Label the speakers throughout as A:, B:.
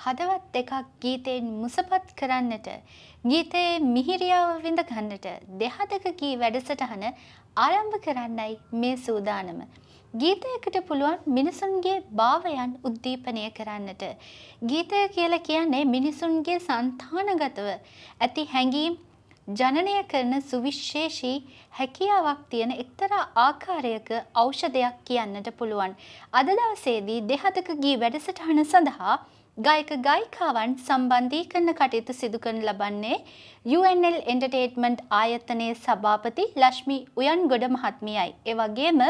A: හදවත් දෙකක් ගීතයෙන් මුසපත් කරන්නට ගීතයේ මිහිරියාව විඳ ගන්නට දෙහදක ගී වැඩසටහන ආරම්භ කරන්නයි මේ සූදානම. ගීතයකට පුළුවන් මිනිසුන්ගේ භාවයන් උද්දීපනය කරන්නට. ගීතය කියලා කියන්නේ මිනිසුන්ගේ సంతానගතව ඇති හැඟීම් ජනනය කරන සුවිශේෂී හැකියාවක් තියෙන එක්තරා ආකාරයක ඖෂධයක් කියන්නට පුළුවන්. අද දවසේදී දෙහදක ගී වැඩසටහන සඳහා ගායක ගායිකාවන් සම්බන්ධීකරණ කටයුතු සිදු කරන ලබන්නේ UNL එන්ටර්ටේන්මන්ට් ආයතනයේ සභාපති ලක්ෂ්මී උයන්ගොඩ මහත්මියයි. ඒ වගේම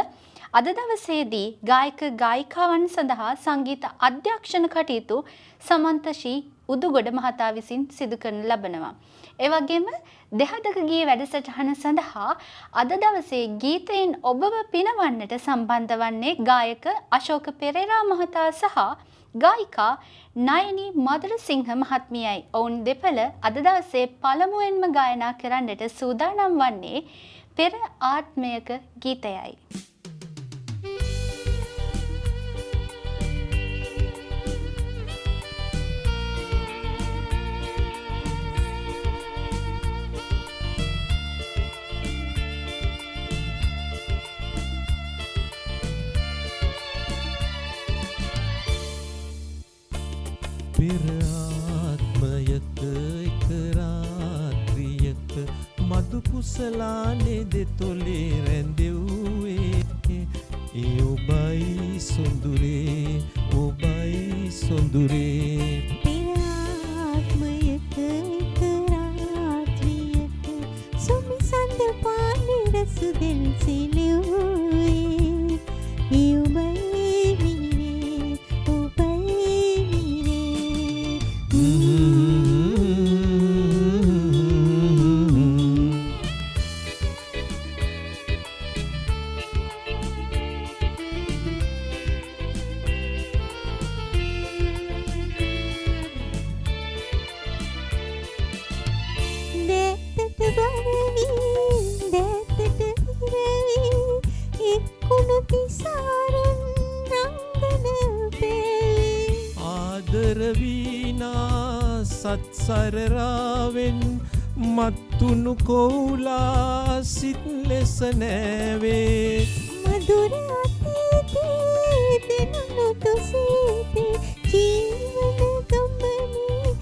A: අද දවසේදී ගායක ගායිකාවන් සඳහා සංගීත අධ්‍යක්ෂණ කටයුතු සමන්තෂී උදුගොඩ මහතා විසින් සිදු කරන ලබනවා. ඒ වගේම දෙහදක ගී වැඩසටහන සඳහා අද දවසේ ගීතයෙන් ඔබව පිනවන්නට සම්බන්ධ වන්නේ ගායක අශෝක පෙරේරා මහතා සහ ගායිකා නයනී මధుරසිංහ මහත්මියයි. ඔවුන් දෙපළ අද දවසේ පළමුවෙන්ම ගායනා කරන්නට සූදානම් වන්නේ පෙර ආත්මයක ගීතයයි.
B: පෙර ආත්මයක එක රාත්‍රියක මధు කුසලානේ දෙතොලේ රැඳෙව්වේ ඒ ඔබයි සොඳුරේ ඔබයි සොඳුරේ
C: පෙර ආත්මයක එක රාත්‍රියක සුමිසඳ පානේ රසු දෙල් සිලුවේ ඒ ඔබයි
B: සත්සරරාවෙන් මත්තුණු කෝලා සිත් ලෙස නෑවේ
C: මధుර අතීතේ දෙනුණු තුසිතේ ජීවන ගමනේ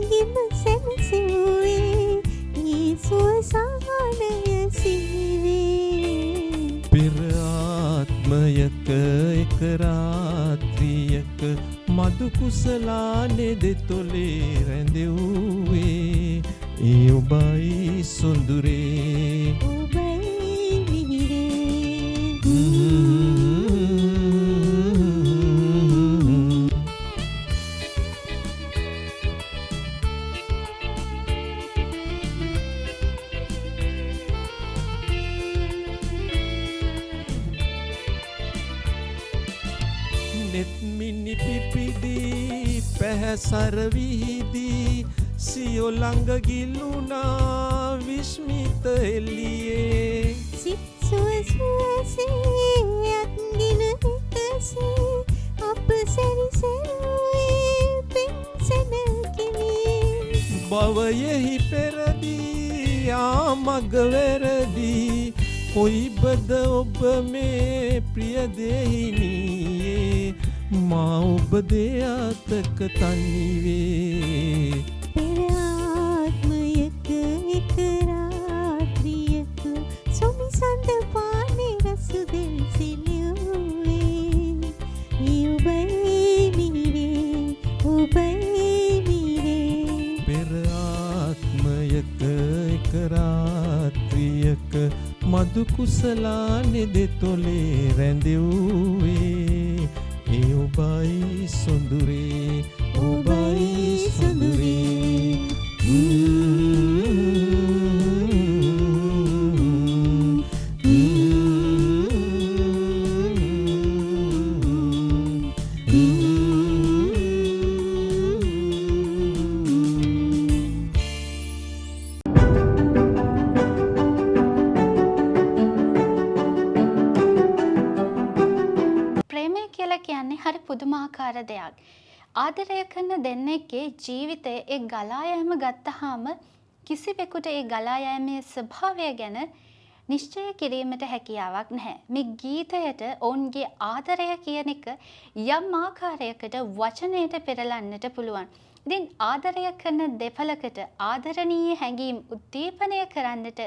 C: ගිම සැනසෙව්වේ ඊ සුවසහනය සීවේ
B: පෙර ආත්මයක එක රාත්‍රියක මధు කුසලානේ දෙතොලේ රැඳෙව්වේ ඒ ඔබයි සොඳුරේ
C: ඔබයි මිහිරේ
B: නෙත්මිනි පිපිදී පැහැසර විහිදී සියෝ ළඟ ගිලුණා විස්මිත එළියේ
C: සිත් සුවසේ අත්දින එකසේ අප සැරිසරුවේ පෙන්සන කෙලේ
B: භවයෙහි පෙරදී ආමග වැරදී කොයිබද ඔබ මේ ප්‍රිය දෙහිනියේ මා ඔබ දෙයතක තනිවේ
C: පෙර ආත්මයක එක රාත්‍රියක සුමිසඳ පානේ රසු දෙල් සිලුවේ ඒ ඔබයි මිහිරේ ඔබයි මිහිරේ
B: පෙර ආත්මයක එක රාත්‍රියක මధు කුසලානේ දෙතොලේ රැඳෙව්වේ ඒ ඔබයි සොඳුරේ ඔබයි සොඳුරේ
A: ප්‍රේමය කියලා කියන්නේ හරි පුදුමාකාර දෙයක්. ආදරය කරන දෙන්නෙක්ගේ ජීවිතයේ ඒ ගලා යෑම ගත්තාම කිසිවෙකුට ඒ ගලා යෑමේ ස්වභාවය ගැන නිශ්චය කිරීමට හැකියාවක් නැහැ. මේ ගීතයට ඔවුන්ගේ ආදරය කියන එක යම් ආකාරයකට වචනයට පෙරලන්නට පුළුවන්. ඉතින් ආදරය කරන දෙපළකට ආදරණීය හැඟීම් උද්දීපනය කරන්නට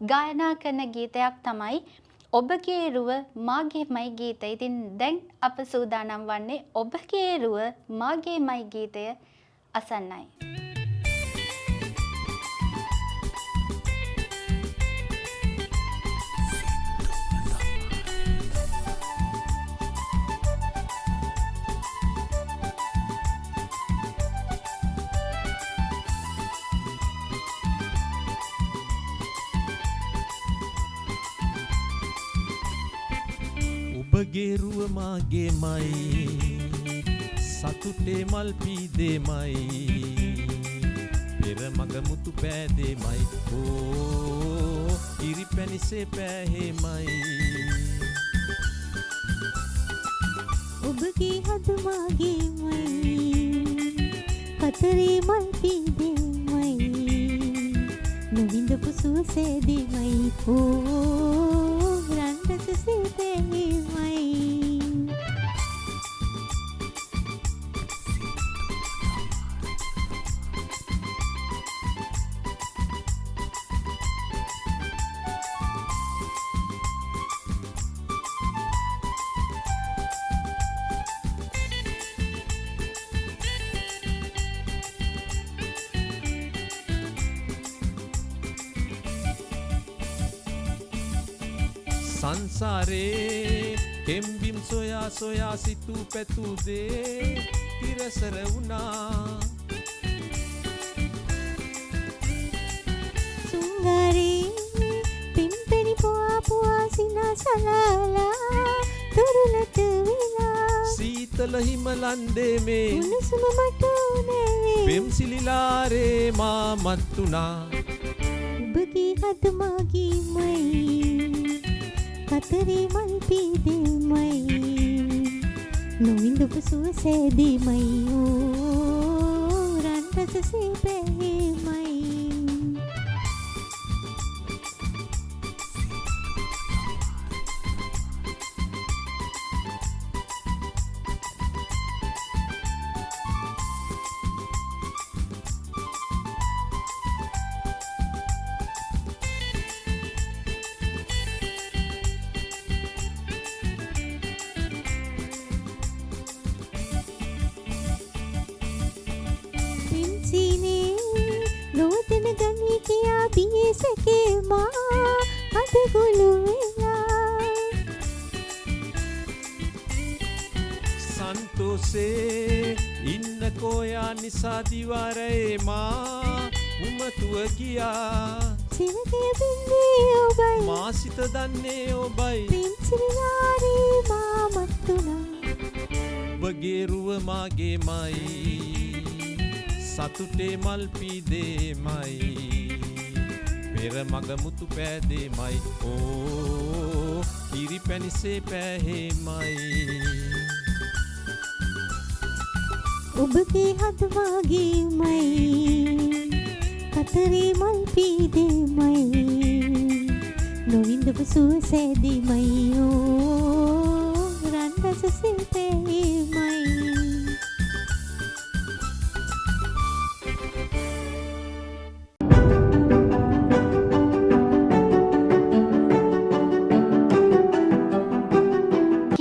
A: ගායනා කරන ගීතයක් තමයි ඔබගේ රුව මාගේමයි ගීතය. ඉතින් දැන් අප සූදානම් වන්නේ ඔබගේ රුව මාගේමයි ගීතය අසන්නයි.
B: ඔබගේ රුව මාගේමයි සතුටේ මල් පීදේමයි පෙර මග මුතු පෑදේමයි ඕ ඉරි පැනිසේ පෑහෙමයි
C: ඔබගේ හද මාගේමයි කතරේ මල් පීදේමයි නොවිඳපු සුවසේදේමයි ඕ රන්රස සේදේමයි
B: සංසාරේ කෙම්බිම් සොයා සොයා සිතූ පැතූ දේ තිරසර වුණා
C: සුංගරේ පිම්පෙනි පුවා පුවා සිනාසලාලා තුරුලට වෙලා
B: සීතල හිමලන්දේ මේ
C: උණුසුම මට උනේ
B: පෙම්සිලිලාරේ මා මත්තුනා
C: ඔබගේ හද මාගේමයි කතරේ මල් පීදේමයි නොවිඳපු සුවසේදේමයි ඕ රන්රස සේපෑමයි කියා පියසකේ මා අදගුළු වෙලා
B: සන්තෝසේ ඉන්න කෝයා නිසා දිවාරයේ මා උමතුව ගියා
C: සිරකය බින්නේ ඔබයි
B: මා සිත දන්නේ ඔබයි
C: පිම්සිරිලාරේ මා මත්තුනා
B: ඔබගේ රුව මාගේමයි සතුටේ මල් පීදේමයි පෙර මග මුතු පෑදේමයි ඕ ඉරි පැනිසේ පෑහෙමයි
C: ඔබගේ හද මාගේමයි කතරේ මල් පීදේමයි නොවිඳපු සුවසේදේමයි ඕ රන්රස සේපෑමයි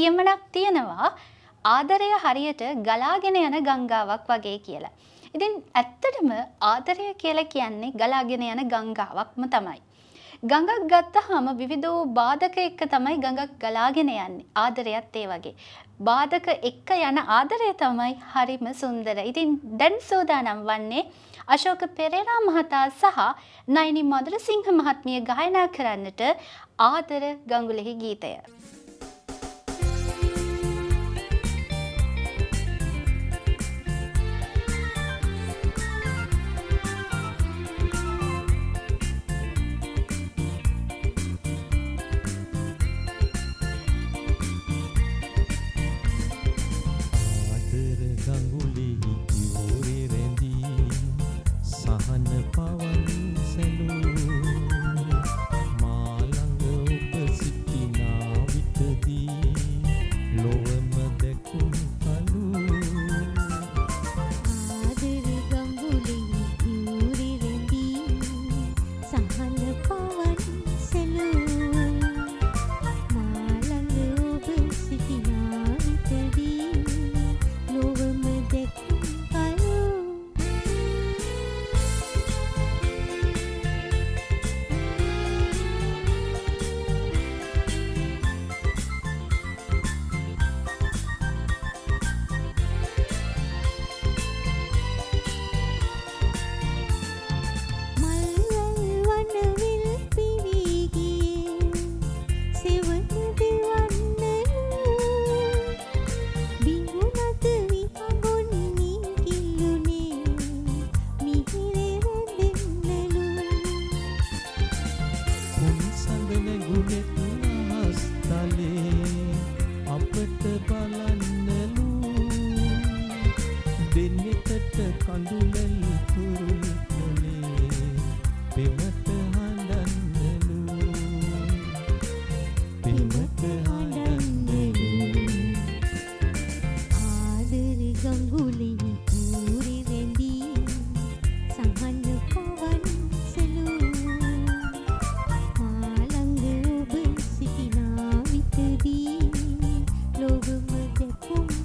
A: කියමනක් තියෙනවා ආදරය හරියට ගලාගෙන යන ගංගාවක් වගේ කියලා. ඉතින් ඇත්තටම ආදරය කියලා කියන්නේ ගලාගෙන යන ගංගාවක්ම තමයි. ගඟක් ගත්තාම විවිධ බාධක එක්ක තමයි ගඟක් ගලාගෙන යන්නේ. ආදරයත් ඒ වගේ. බාධක එක්ක යන ආදරය තමයි හරිම සුන්දර. ඉතින් දැන් සෝදානම් වන්නේ අශෝක පෙරේරා මහතා සහ නයිනි මధుරසිංහ මහත්මිය ගායනා කරන්නට ආදර ගඟුලෙහි ගීතය.
B: තලේ අපට බලන්නලු දෙන්නෙකට කඳුලෙල් තුරුල් කොලේ පෙමට හඬන්නලු පෙමට හඬන්නලු
C: ආදර ගඟුලෙහි ඌරි රැඳී සහන පවන් සලු මාළඟ ඔබ සිටිනා විටදී ලොවම දැකුම්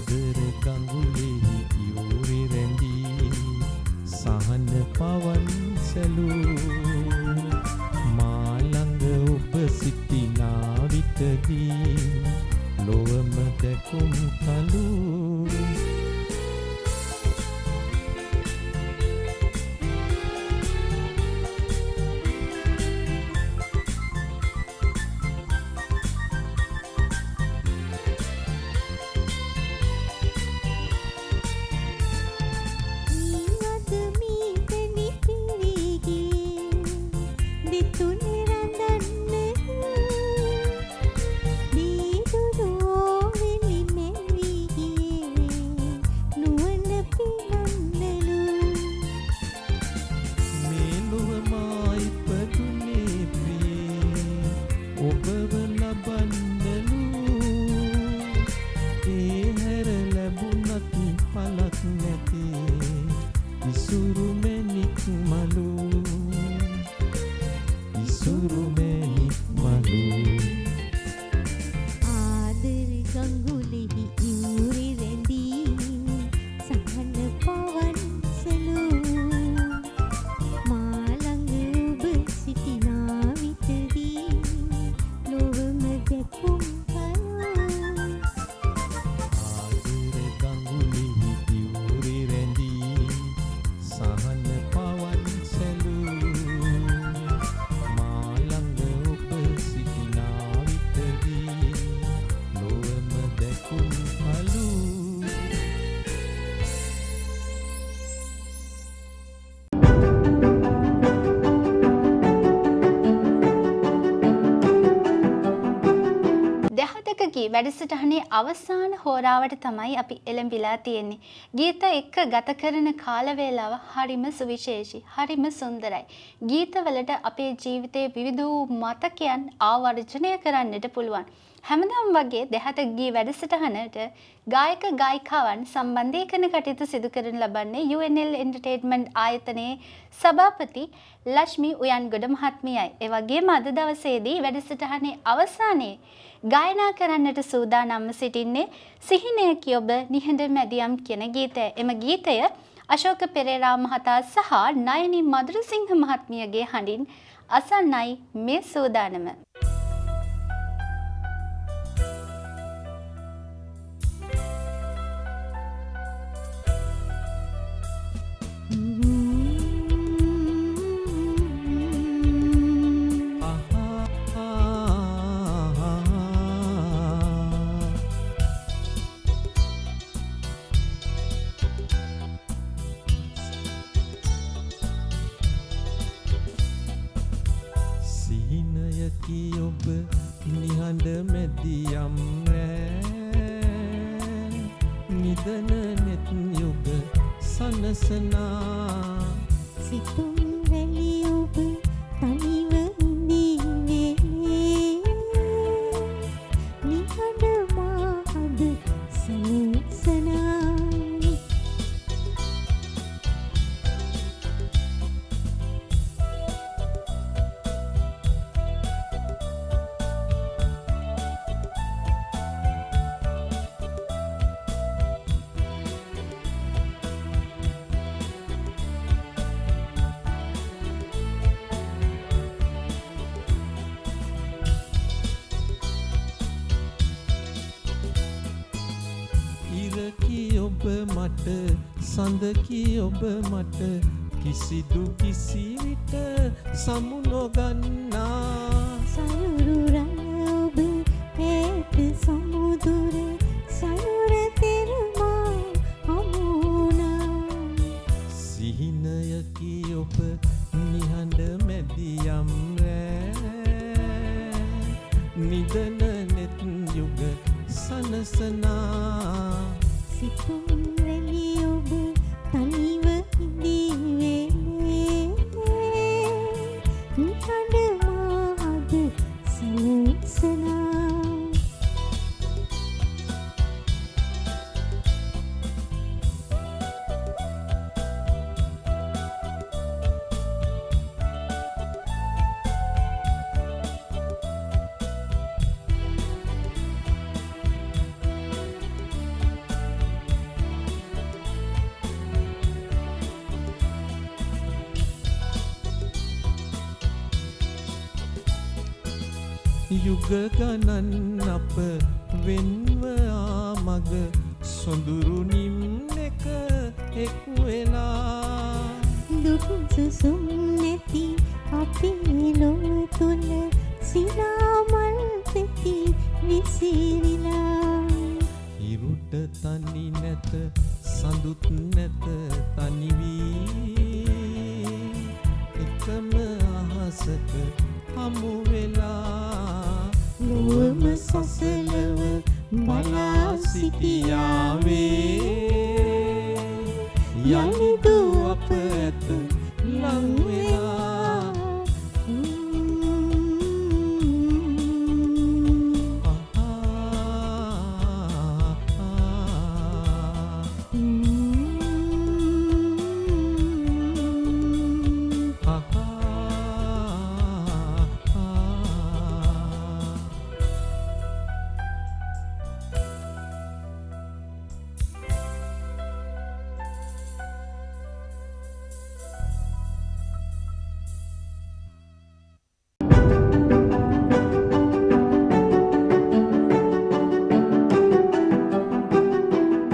B: ආදර ගඟුලෙහි යූරි රැඳී සහන පවන් සැලූ මාළඟ ඔබ සිටිනා විටදී ලොවම දැකුම් කලූ
A: ගී වැඩසටහනේ අවසාන හෝරාවට තමයි අපි එළඹිලා තියෙන්නේ. ගීත එක්ක ගත කරන කාල වේලාව හරිම සුවිශේෂී, හරිම සුන්දරයි. ගීතවලට අපේ ජීවිතයේ විවිධ වූ මතකයන් ආවර්ජනය කරන්නට පුළුවන්. හැමදාම වගේ දෙහත ගී වැඩසටහනට ගායක ගායිකාවන් සම්බන්ධීකරණ කටයුතු සිදු කරන ලබන්නේ UNL එන්ටර්ටේන්මන්ට් ආයතනයේ සභාපති ලක්ෂ්මී උයන්ගොඩ මහත්මියයි. ඒ වගේම අද දවසේදී වැඩසටහනේ අවසානයේ ගායනා කරන්නට සූදානම්ව සිටින්නේ සිහිනය කියොබ නිහඬ මැදියම් කියන ගීතය. එම ගීතය අශෝක පෙරේරා මහතා සහ නයනි මදුරසිංහ මහත්මියගේ හඬින් අසන්නයි මේ සූදානම.
B: ඔබ නිහඬ මැදියම් රෑ නිදන නෙත් යොබ සනසනා
C: සිතුම් වැලි ඔබ තනිව ඉඳීවේ නිහඬ මාහද සනසනා
B: ඔබ මට සඳකි ඔබ මට කිසිදු කිසි විට සමු නොගන්නා
C: සයුරු රළ ඔබ ඈත සමුදුර සයුර තෙරමා හමුනා
B: සිහිනයකි ඔබ නිහඬ මැදියම් රෑ නිදන නෙත් යුග සනසනා
C: සිතුම් රැලි ඔබ තනිව හිඳී වේලේ නිකඩ මාද සලසනා
B: යුග ගණන් අප වෙන්ව ආමග සොඳුරු නිම් එක එක් වෙලා
C: දුක් සුසුම් නැති අපේ ලොව තුල සිනාමල් පෙති විසිරිලා
B: ඉරුට තනි නැත සඳුත් නැත තනි වී එකම අහසක හමු වෙලා ලොවම සසලව බලා සිටියාවේ යලිදු අප ඇත ලං වෙලා